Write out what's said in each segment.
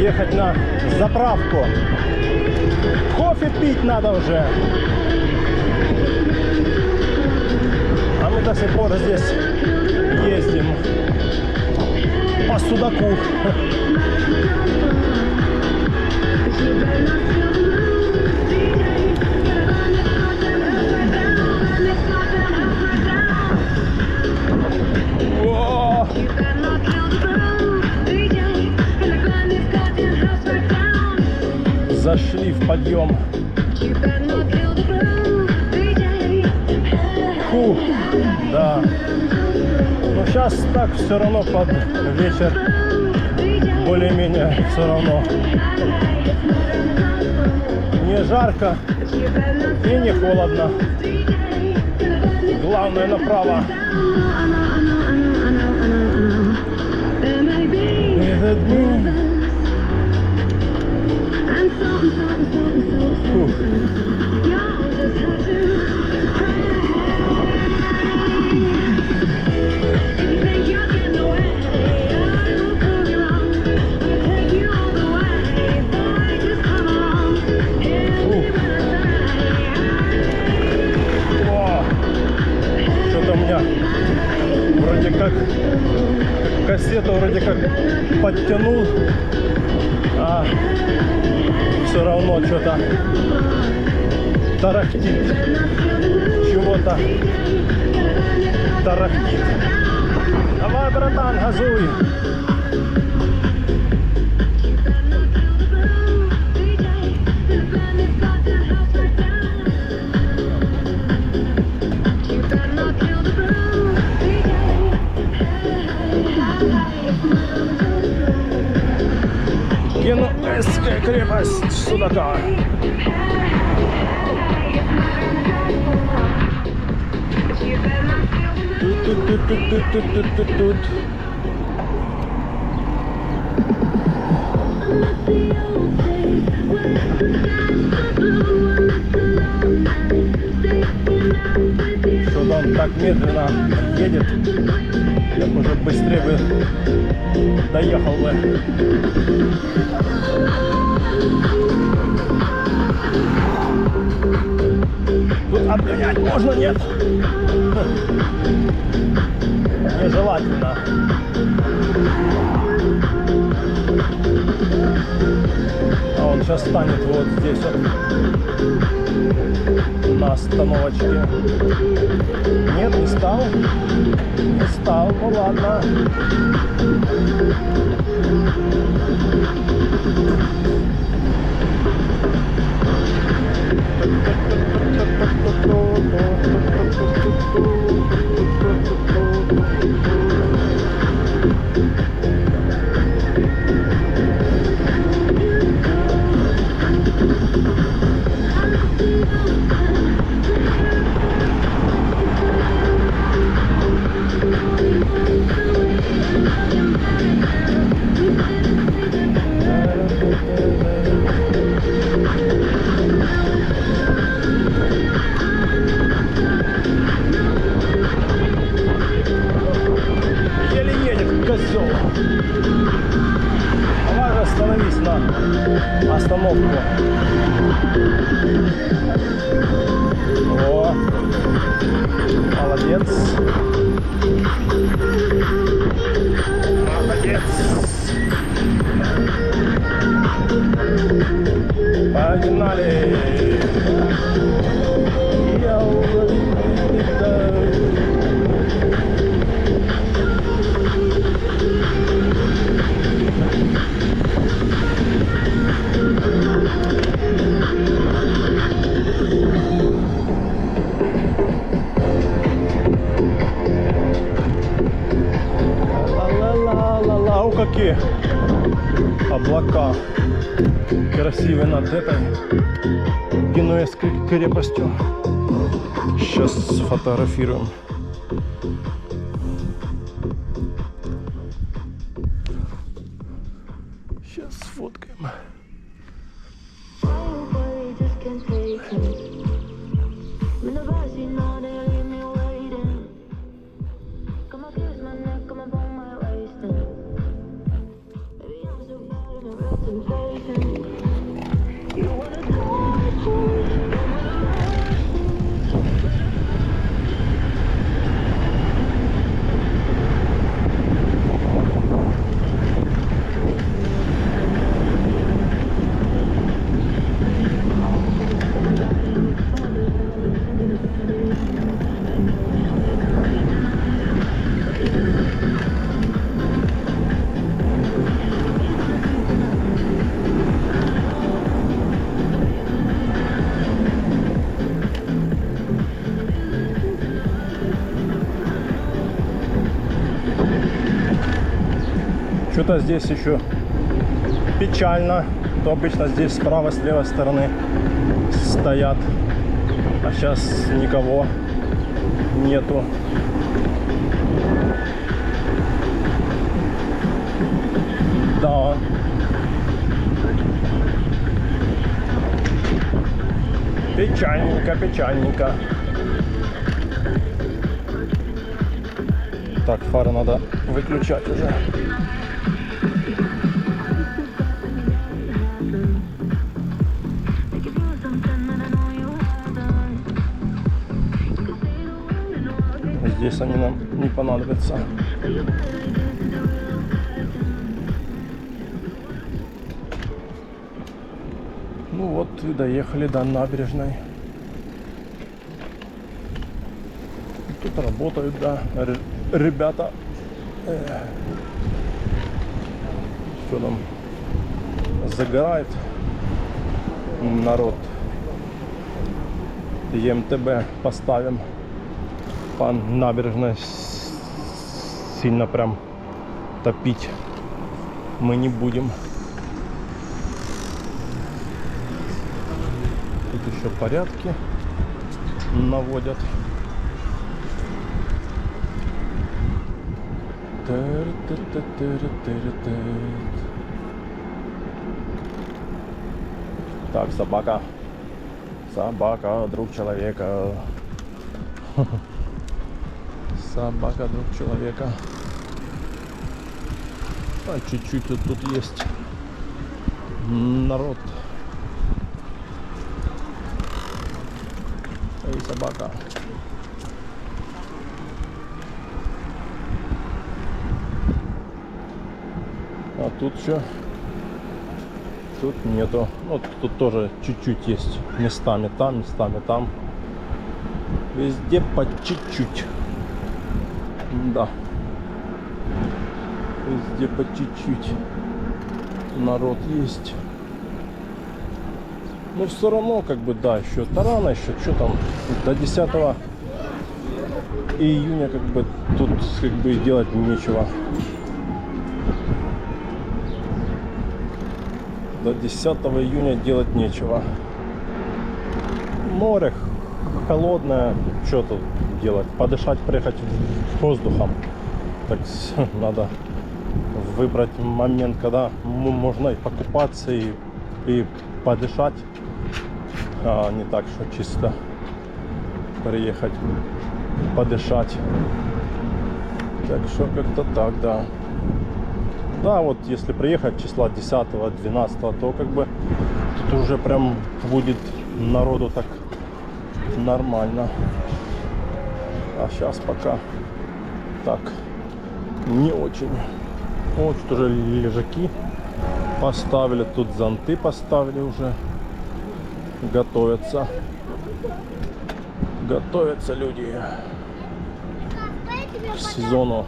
ехать на заправку. Кофе пить надо уже. А мы до сих пор здесь ездим по Судаку. О! Зашли в подъем. Фу, да. Но сейчас так все равно под вечер более-менее все равно. Не жарко и не холодно. Главное направо. Фух. Что-то у меня вроде как кассету вроде как подтянул, а все равно что-то тарахтит, чего-то тарахтит. Давай, братан, газуй. Генуэзская крепость Судака. Тут. Что-то он так медленно едет, я бы уже быстрее бы доехал бы. Тут обгонять можно, нет? Нежелательно. А он сейчас станет вот здесь вот на остановочке. Нет, не стал. Не стал, ну ладно. Давай же остановись на остановку. О, молодец. Молодец. Погнали. Ла-ла-ла-ла-ла, какие облака красивые над этой Генуэзской крепостью. Сейчас сфотографируем. Сейчас сфоткаем. Что-то здесь еще печально, то обычно здесь с правой, с левой стороны стоят, а сейчас никого нету. Да. Печальненько, печальненько. Так, фары надо выключать уже. Здесь они нам не понадобятся. Ну вот и доехали до набережной. Тут работают, да, ребята. Что там? Загорает народ. ЕМТБ поставим по набережной, сильно прям топить мы не будем. Тут еще порядки наводят. Так, собака. Собака, друг человека. Собака, друг человека. А чуть-чуть тут есть народ. Эй, собака. А тут что? Тут нету. Вот тут тоже чуть-чуть есть. Местами там, местами там. Везде по чуть-чуть. Да. Везде по чуть-чуть народ есть. Но все равно, как бы, да, еще рано, еще что там, до 10 июня, как бы, тут, как бы, делать нечего. До 10 июня делать нечего. Море холодное, что тут делать? Подышать, приехать воздухом. Так надо выбрать момент, когда можно и покупаться, и подышать, а не так, что чисто приехать подышать. Так что как-то так, да. Да, вот если приехать числа 10-12, то как бы тут уже прям будет народу так нормально. А сейчас пока так не очень. Вот тут уже лежаки поставили, тут зонты поставили уже. Готовятся. Готовятся люди к сезону.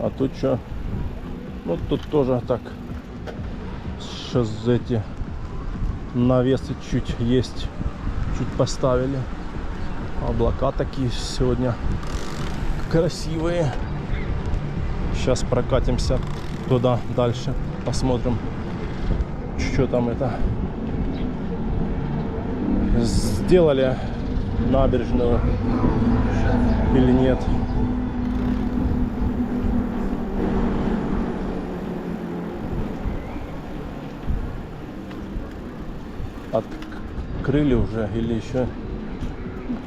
А тут что? Ну тут тоже так. Сейчас эти навесы чуть есть. Чуть поставили. Облака такие сегодня красивые. Сейчас прокатимся туда дальше. Посмотрим, что там это. Сделали набережную или нет. Открыли уже или еще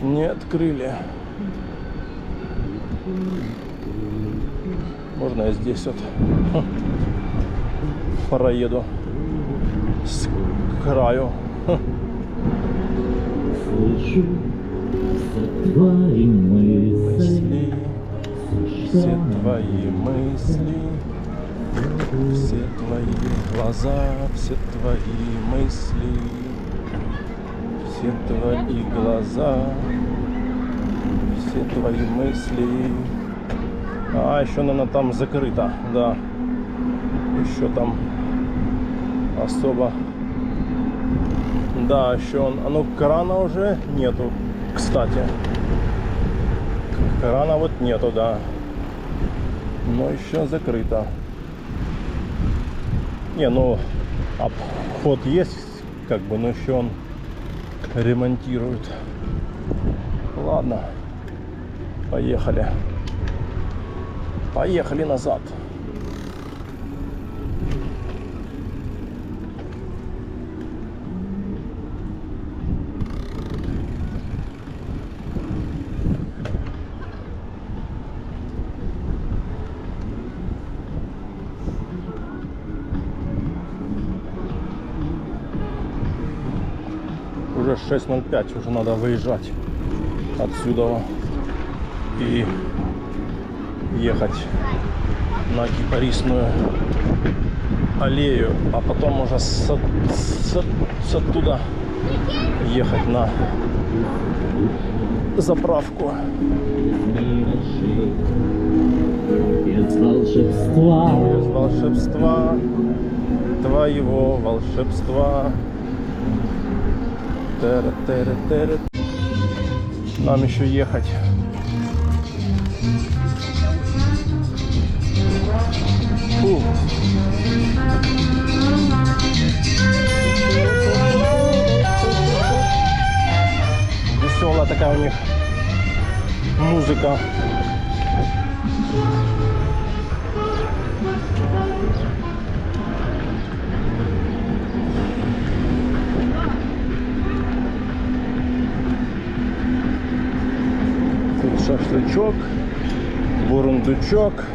не открыли? Можно и здесь вот проеду с краю. Слышу все твои мысли, Все твои мысли, все твои глаза, все твои мысли, все твои глаза, все твои мысли. А, еще, наверное, там закрыто, да. Еще там особо. Да, еще он. А ну, крана уже нету, кстати. Крана вот нету, да. Но еще закрыто. Не, ну, обход есть, как бы, но еще он ремонтирует. Ладно, поехали. Поехали назад. Уже 6:05, уже надо выезжать отсюда и ехать на Кипарисную аллею, а потом уже оттуда ехать на заправку. без волшебства, Без волшебства, твоего волшебства. Тера-тера-тера. Нам еще ехать. Фу. Веселая такая у них музыка. Тут шашлычок, бурундучок,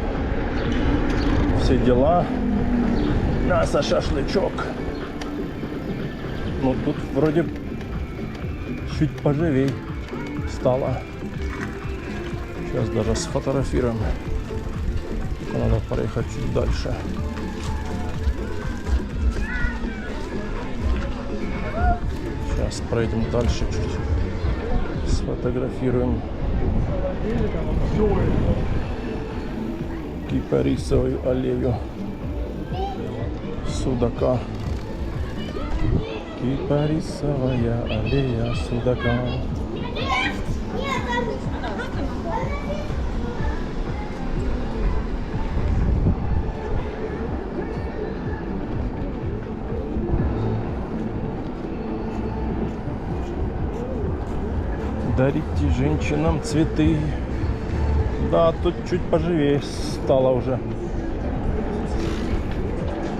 все дела. Мясо, шашлычок. Ну тут вроде чуть поживей стало. Сейчас даже сфотографируем. Надо проехать чуть дальше. Сейчас проедем дальше чуть. Сфотографируем Кипарисовую аллею Судака. Кипарисовая аллея Судака. Дарите женщинам цветы. Да, тут чуть поживее стало уже.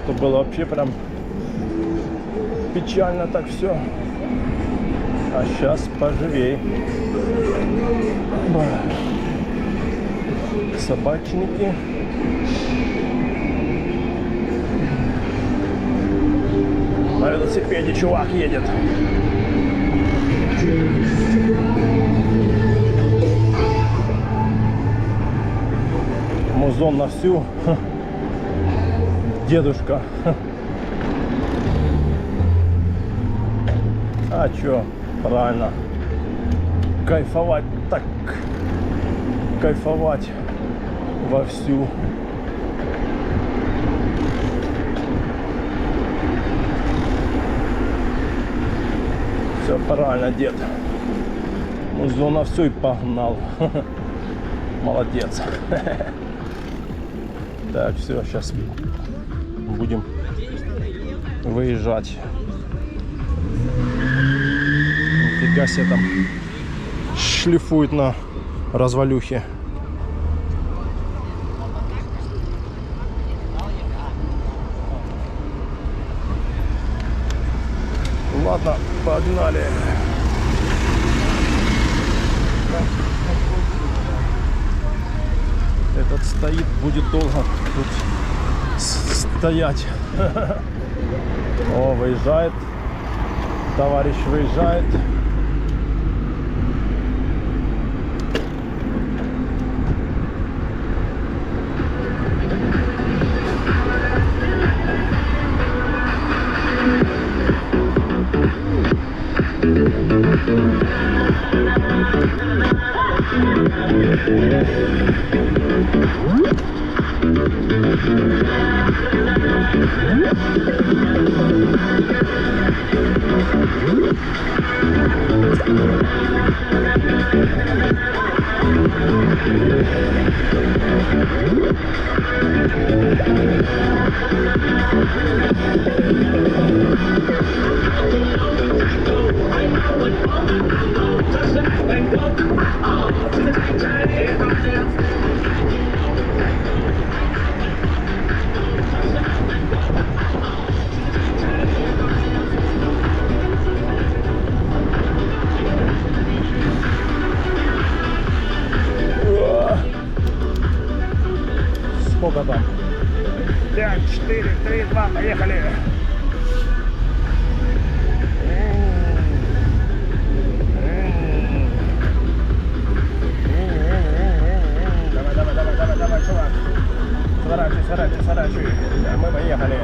То было вообще прям печально так все. А сейчас поживее. Собачники. На велосипеде чувак едет. Музон на всю. Дедушка. А чё, правильно. Кайфовать так. Кайфовать вовсю. Все правильно, дед. Музон на всю и погнал. Молодец. Так, все, сейчас будем выезжать. Нифига себе там шлифует на развалюхе. Ладно, погнали. Этот стоит, будет долго тут стоять. О, выезжает. Товарищ выезжает. Сколько там? 5, 4, 3, 2, поехали! Давай, чувак! Сворачивай! Мы поехали!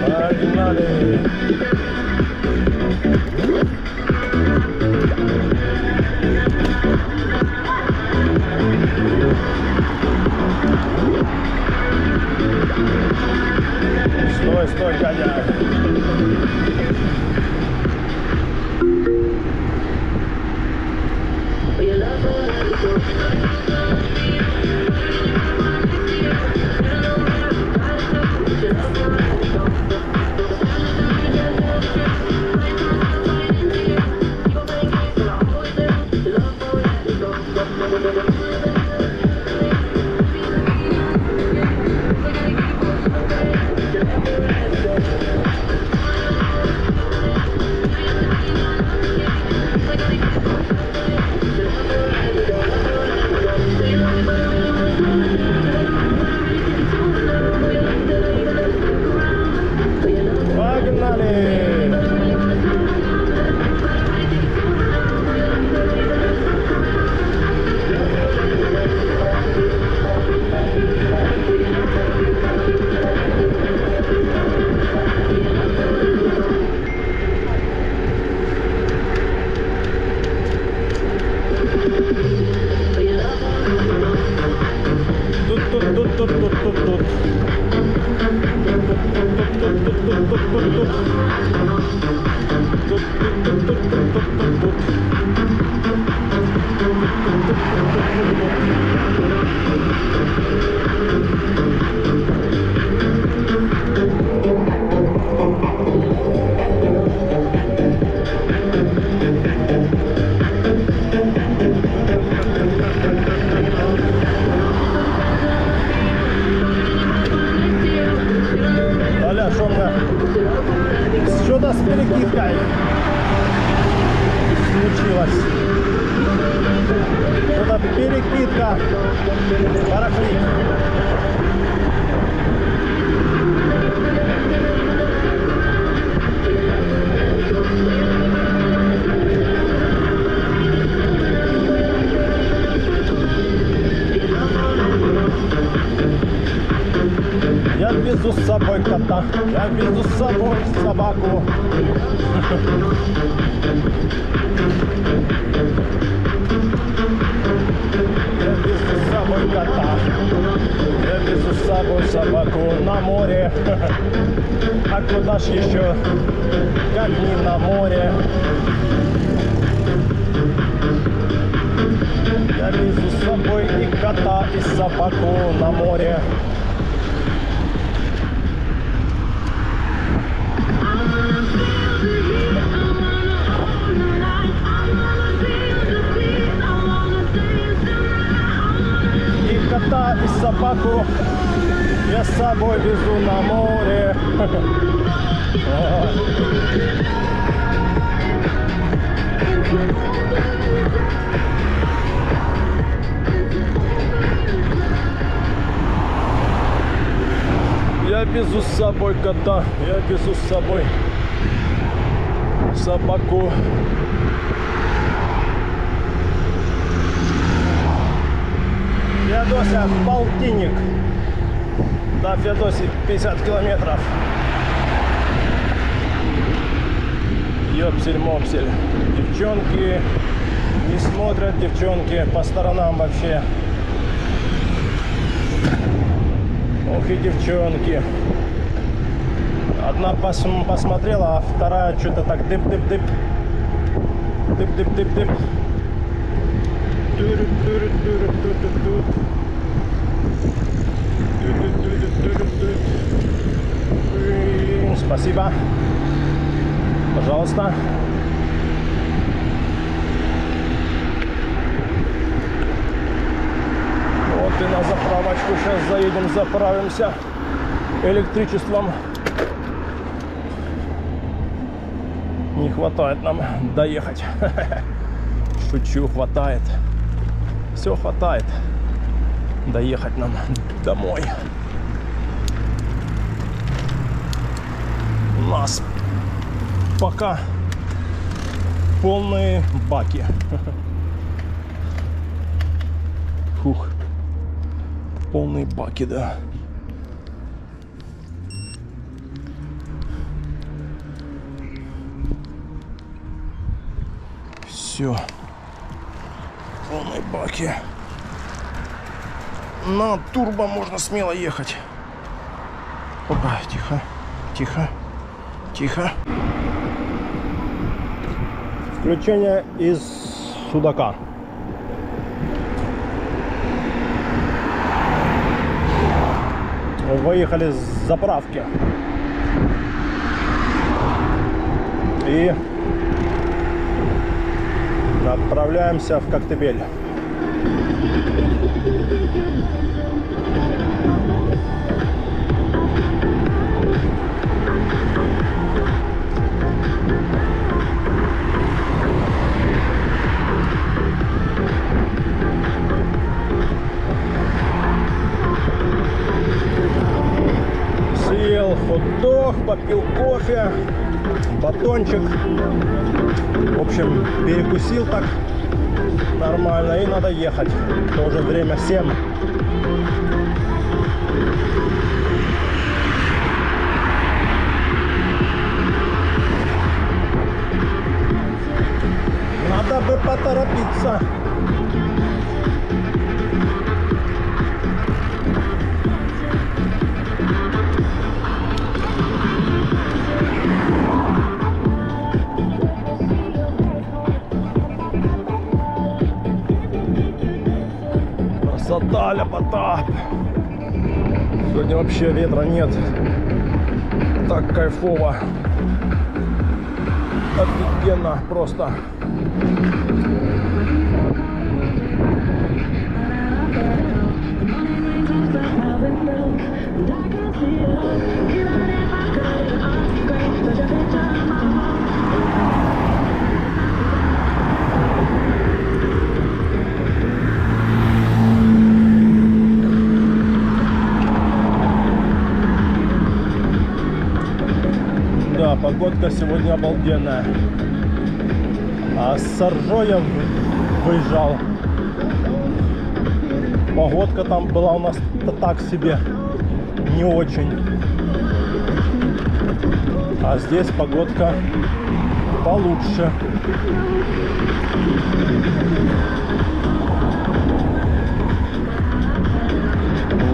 Погнали! Стой, дядя! Что-то с перекидкой случилось. Что-то перекидка барахлит. Я везу с собой кота, я везу с собой собаку. Я везу с собой кота, я везу с собой собаку на море. А куда ж еще, как не на море? Я везу с собой и кота, и собаку на море. я с собой везу на море. Я везу с собой кота, я везу с собой собаку. Феодосия, полтинник. До Феодосии 50 километров. Ёпсель-мопсель. Девчонки не смотрят, девчонки по сторонам вообще. Ох и девчонки. Одна посмотрела, а вторая что-то так дып-дып-дып. Дып-дып-дып-дып. Спасибо. Пожалуйста. Вот и на заправочку сейчас заедем, заправимся электричеством. Не хватает нам доехать. Шучу, хватает. Все хватает. Доехать нам домой. У нас пока полные баки. Фух. Полные баки, да. Все. Полные баки. На турбо можно смело ехать. Опа, тихо, тихо, тихо. Включение из судака. Выехали с заправки. И отправляемся в Коктебель. Съел хот-дог, попил кофе, батончик. В общем, перекусил так нормально и надо ехать. Тоже время 7. Надо бы поторопиться. Красота, ляпота. Сегодня вообще ветра нет. Так кайфово. Офигенно просто. Да, погодка сегодня обалденная. А с Саржо я выезжал. Погодка там была у нас так себе, не очень. А здесь погодка получше.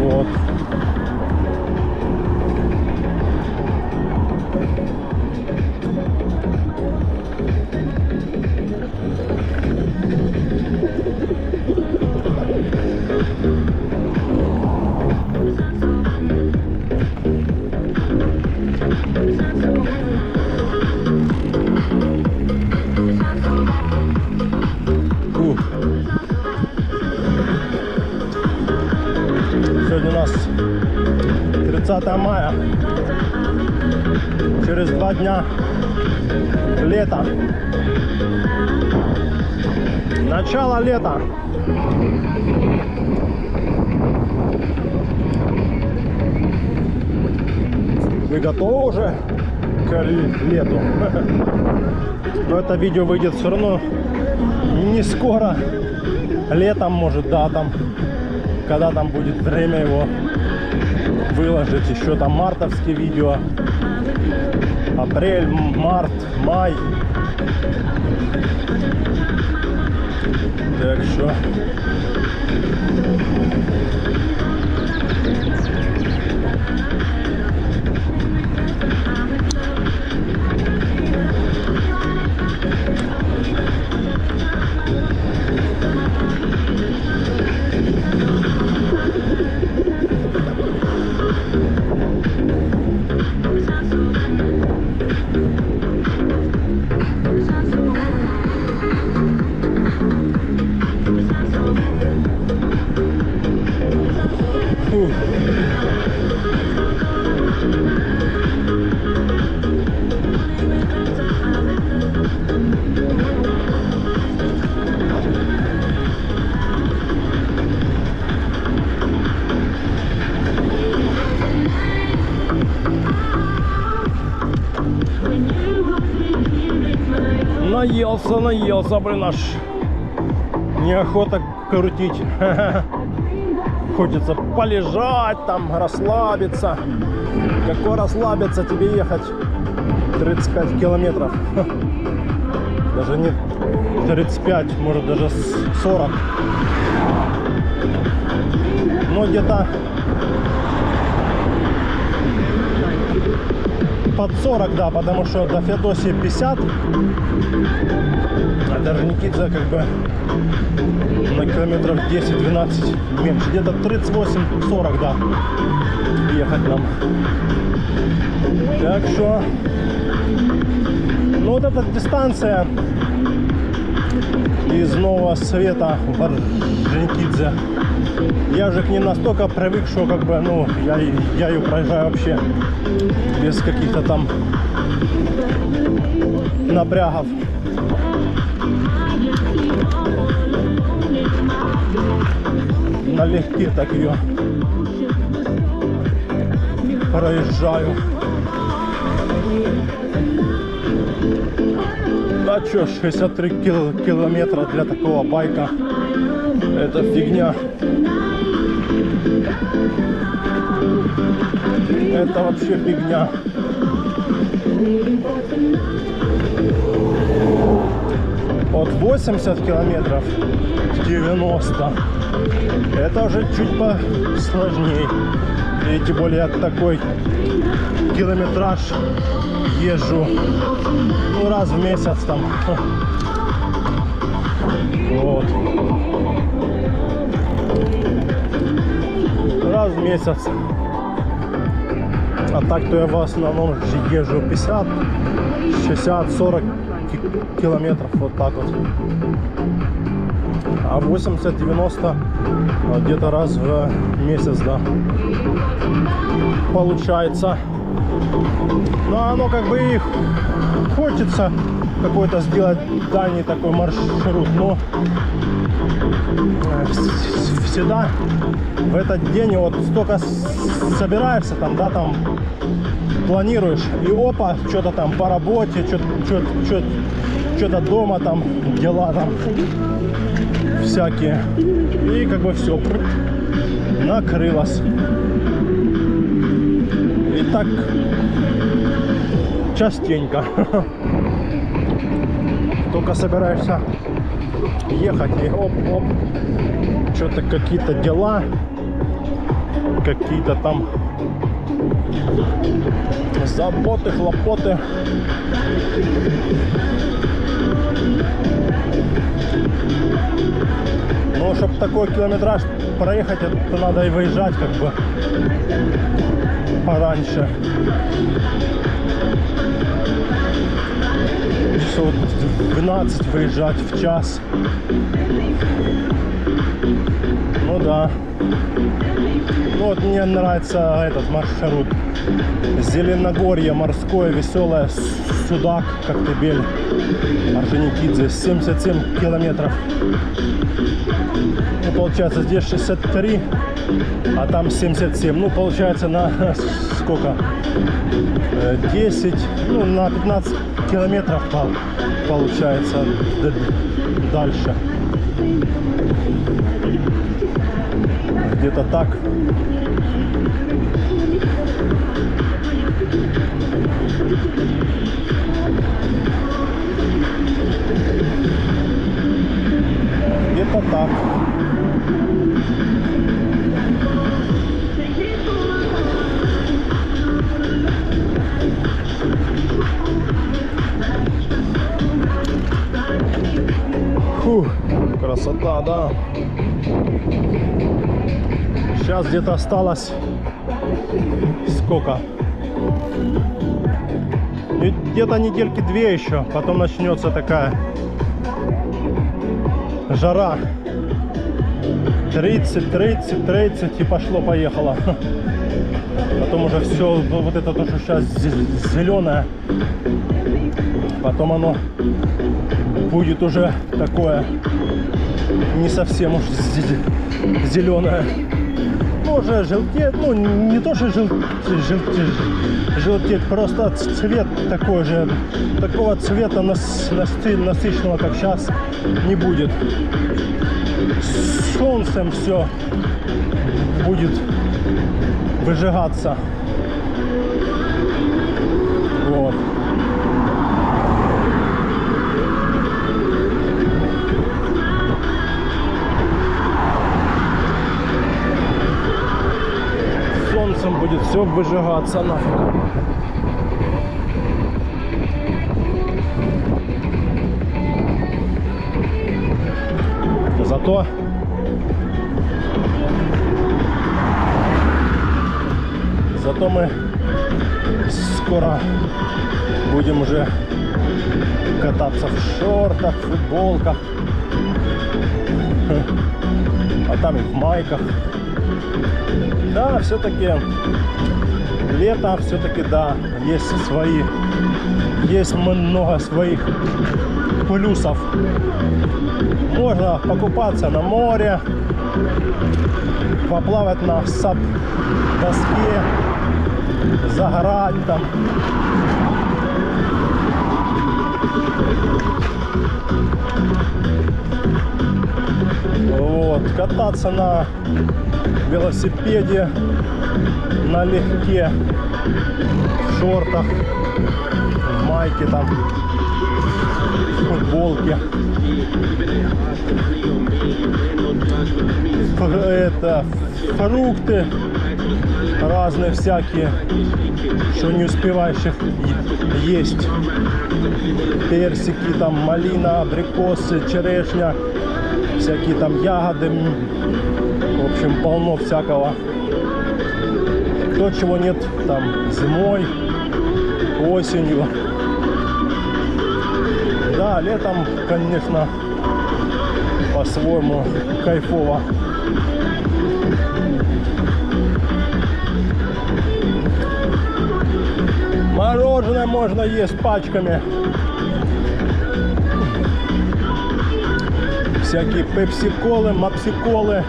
Вот. Сегодня у нас 30 мая. Через 2 дня лето. Начало лета. Вы готовы уже к лету? Но это видео выйдет все равно не скоро. Летом, может, да, там, когда там будет время его выложить. Еще там мартовские видео. Апрель, март, май. Так что... Наелся, блин, аж неохота крутить. Хочется полежать там, расслабиться. Какой расслабиться, тебе ехать 35 километров. Даже не 35, может даже 40. Но где-то под 40, да, потому что до Феодосии 50, а до Орджоникидзе как бы на километров 10-12 меньше, где-то 38-40, да, ехать нам. Так что, ну вот эта дистанция из Нового Света в Орджоникидзе, я уже к ней настолько привык, что как бы, ну, я ее проезжаю вообще без каких-то там напрягов. Налегке так ее проезжаю. А чё, 63 километра для такого байка — это фигня. Это вообще фигня. От 80 километров к 90. Это уже чуть посложнее. И тем более я такой километраж езжу, ну, раз в месяц там. Вот. Раз в месяц. А так то я в основном езжу 50, 60, 40 километров, вот так вот. А 80-90 где-то раз в месяц, да, получается. Но оно как бы и хочется какой-то сделать дальний такой маршрут, но всегда в этот день вот столько собираешься там, да, там планируешь, и опа, что-то там по работе, что-то дома там, дела там всякие, и как бы все накрылось. И так частенько. Только собираешься ехать, и оп-оп, что-то какие-то дела, какие-то там заботы, хлопоты. Но чтобы такой километраж проехать, это надо и выезжать как бы пораньше. Часов 12 выезжать в час. Ну да. Ну вот мне нравится этот маршрут. Зеленогорье, морское, веселое, Судак, Коктебель, Орджоникидзе, 77 километров. Ну, получается, здесь 63, а там 77. Ну, получается, на сколько? 10, ну, на 15 километров получается дальше. Где-то так. Где-то так. Фух, красота, да. Сейчас где-то осталось сколько? Где-то недельки 2 еще, потом начнется такая жара. 30 и пошло-поехало. Потом уже все, вот это то, что сейчас зеленое, потом оно будет уже такое не совсем уж зеленое. Ну, уже желтеет, ну не то, что желтеет, просто цвет такой же, такого цвета насыщенного, как сейчас, не будет. С солнцем все будет выжигаться. Вот. Солнцем будет все выжигаться нафиг. Зато мы скоро будем уже кататься в шортах, в футболках, а там и в майках. Да, все-таки лето, все-таки да, есть много своих плюсов. Можно покупаться на море, поплавать на сап-доске, загорать там. Вот, кататься на велосипеде, налегке, в шортах, в майке там, в футболке. Это фрукты разные всякие, что не успеваешь их есть. Персики, там малина, абрикосы, черешня, всякие там ягоды. В общем, полно всякого. То, чего нет там зимой, осенью. Да, летом, конечно, по-своему кайфово. Мороженое можно есть пачками. Всякие пепси-колы, мапси-колы,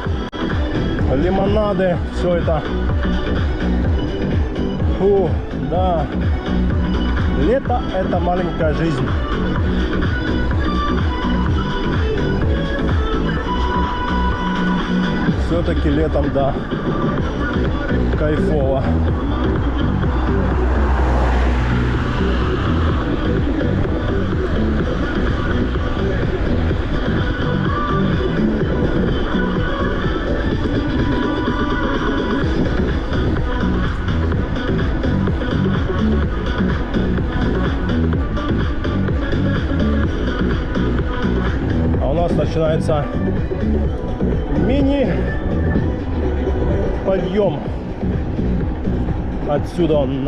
лимонады, все это. Фу, да. Лето — это маленькая жизнь. Все-таки летом, да, кайфово. А у нас начинается мини-подъем. Отсюда он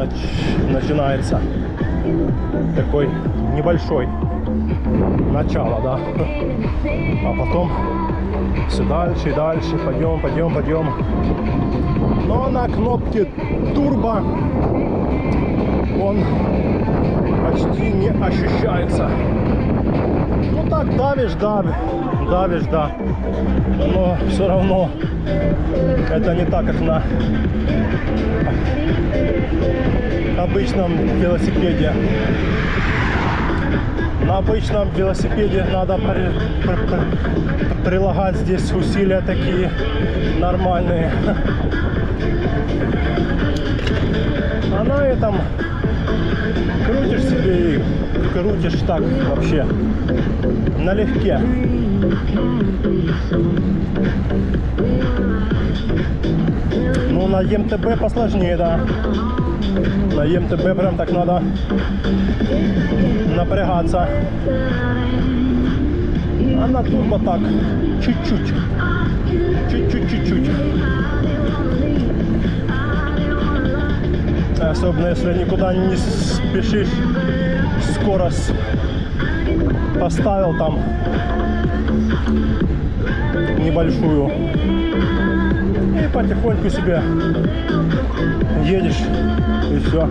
начинается. Такой небольшой. Начало, да. А потом Все дальше и дальше. Пойдем. Но на кнопке турбо он почти не ощущается. Ну так давишь, да. Но все равно это не так, как на обычном велосипеде. На обычном велосипеде надо прилагать здесь усилия такие нормальные. А на этом крутишь себе и крутишь так вообще налегке. Ну на МТБ посложнее, да. На МТБ прям так надо напрягаться. А на турбо так чуть-чуть. Особенно если никуда не спешишь, скорость поставил там небольшую и потихоньку себе едешь и все.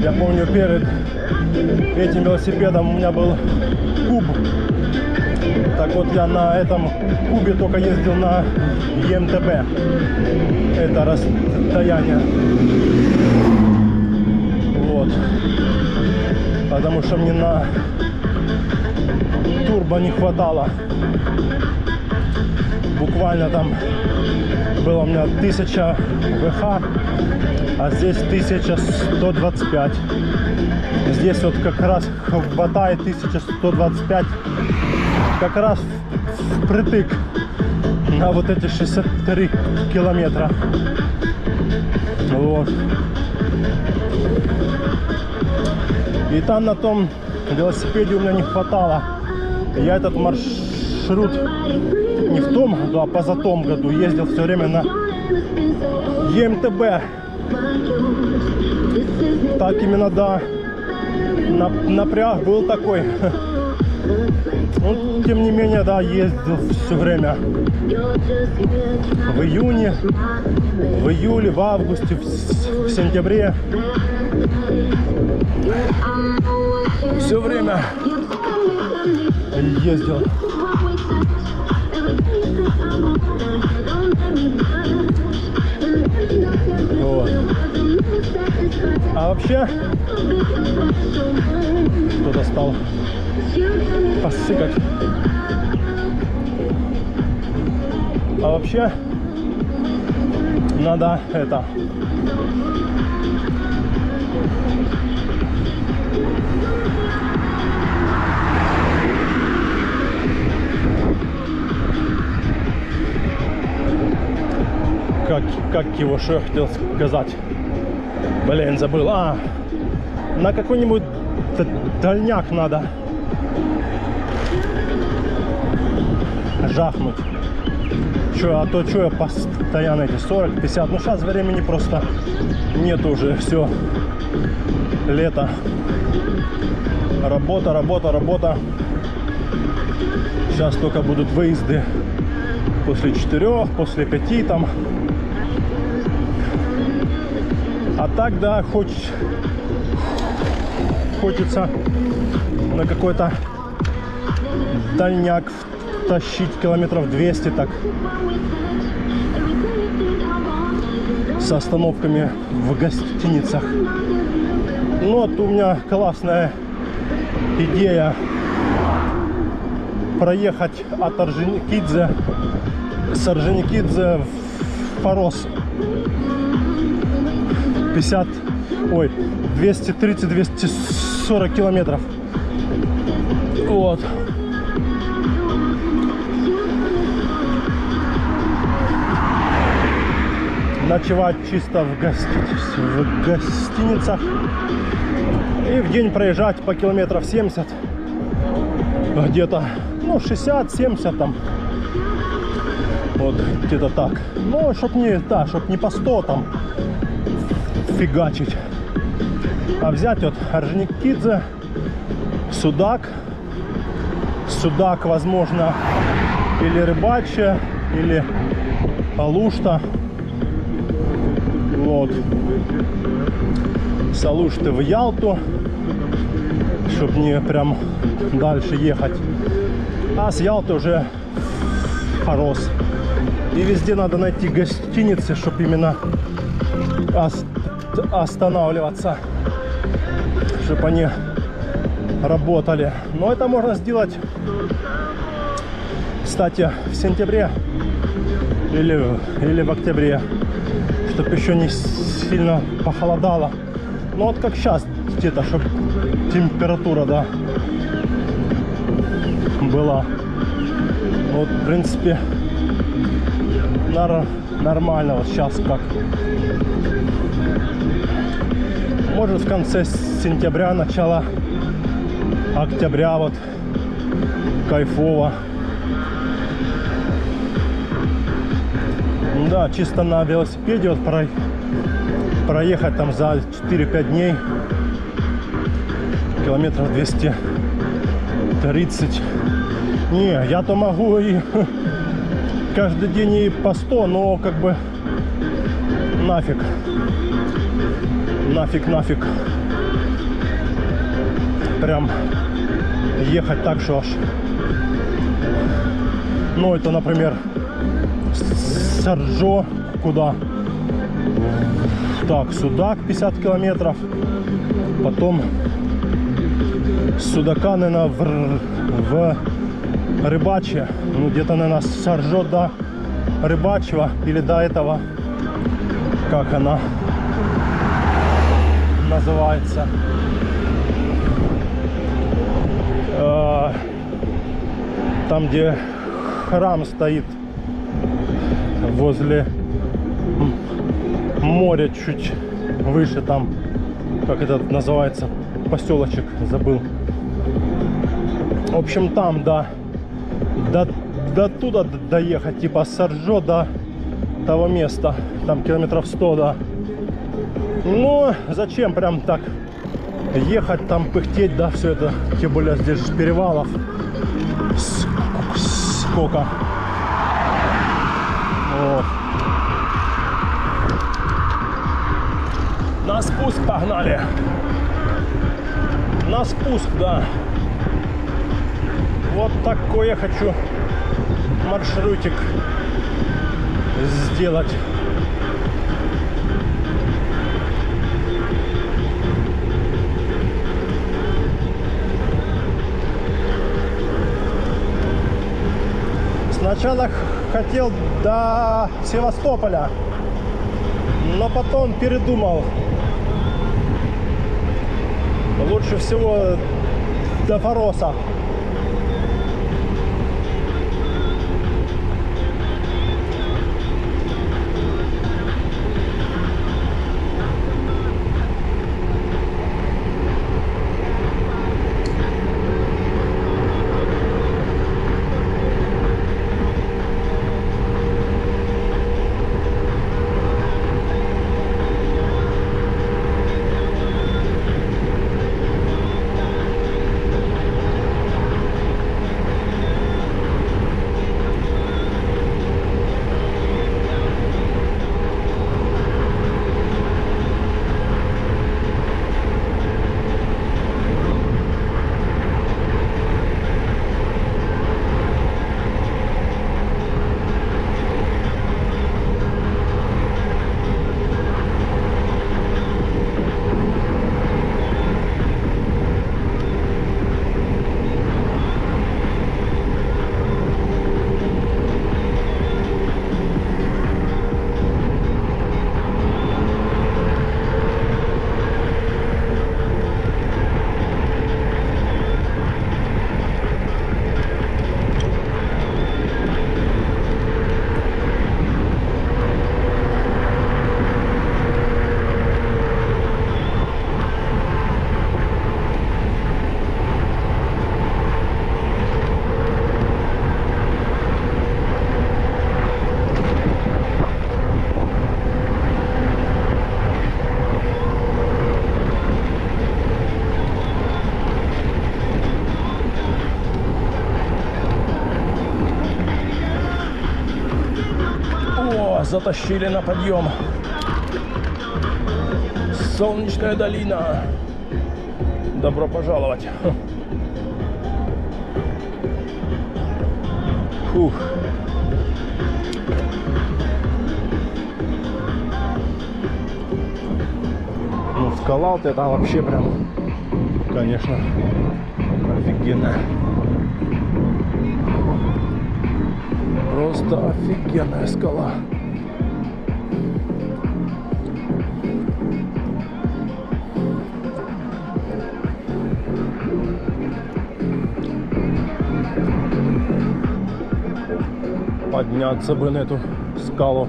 Я помню, перед этим велосипедом у меня был куб. Так вот, я на этом кубе только ездил на МТБ. Это расстояние. Вот. Потому что мне на турбо не хватало. Буквально там было у меня 1000 ВХ, а здесь 1125. Здесь вот как раз хватает 1125 как раз впритык на вот эти 63 километра. Вот. И там на том велосипеде у меня не хватало. Я этот маршрут не в том году, а позатом году ездил все время на МТБ. Так именно, да. Напряг был такой. Ну, тем не менее, да, ездил все время. В июне, в июле, в августе, в сентябре. Все время ездил. Вот. А вообще кто-то стал посыкать. А вообще надо это как его, что я хотел сказать. Блин, забыл. На какой-нибудь дальняк надо жахнуть. А то я постоянно эти 40-50. Ну сейчас времени просто нет уже. Все. Лето. Работа. Сейчас только будут выезды после 4, после 5 там. А так, да, хочется на какой-то дальняк тащить километров 200 так. С остановками в гостиницах. Ну вот у меня классная идея проехать от Орджоникидзе с Орджоникидзе в Форос. 230-240 километров. Вот. Ночевать чисто в гостиницах и в день проезжать по километров 70 где-то, ну 60-70 там, вот где-то так. Ну чтоб не по 100 там фигачить, а взять вот Орджоникидзе, Судак, Судак, возможно, или рыбачья, или Алушта. Вот. С Алушты в Ялту, чтобы не прям дальше ехать. А с Ялты уже в Хорос. И везде надо найти гостиницы, чтобы именно останавливаться, чтобы они работали. Но это можно сделать, кстати, в сентябре или в октябре, чтобы еще не сильно похолодало. Ну вот как сейчас где-то, чтобы температура, да, была. Вот, в принципе, нормально вот сейчас как. Может в конце сентября, начало октября вот кайфово. Да, чисто на велосипеде вот проехать там за 4-5 дней километров 230. Не, я-то могу и каждый день и по 100, но как бы нафиг. Прям ехать так, что аж. Ну, это, например, Саржо, куда? Так, Судак 50 километров. Потом Судака, наверное, в Рыбачье. Ну, где-то, наверное, Саржо до Рыбачьего или до этого, как она называется, там, где храм стоит возле моря, чуть выше, там, как это называется, поселочек, забыл. В общем, там, да, до туда доехать, типа Саржо до того места, там километров 100, да. Но зачем прям так ехать, там пыхтеть, да, все это, тем более здесь же перевалов сколько. Вот. На спуск погнали. На спуск, да. Вот такой я хочу маршрутик сделать. Сначала хотел до Севастополя, но потом передумал. Лучше всего до Фороса. затащили на подъем. Солнечная долина. Добро пожаловать. Фух. Ну, скала вот это вообще прям, конечно, офигенная. Просто офигенная скала. Подняться бы на эту скалу.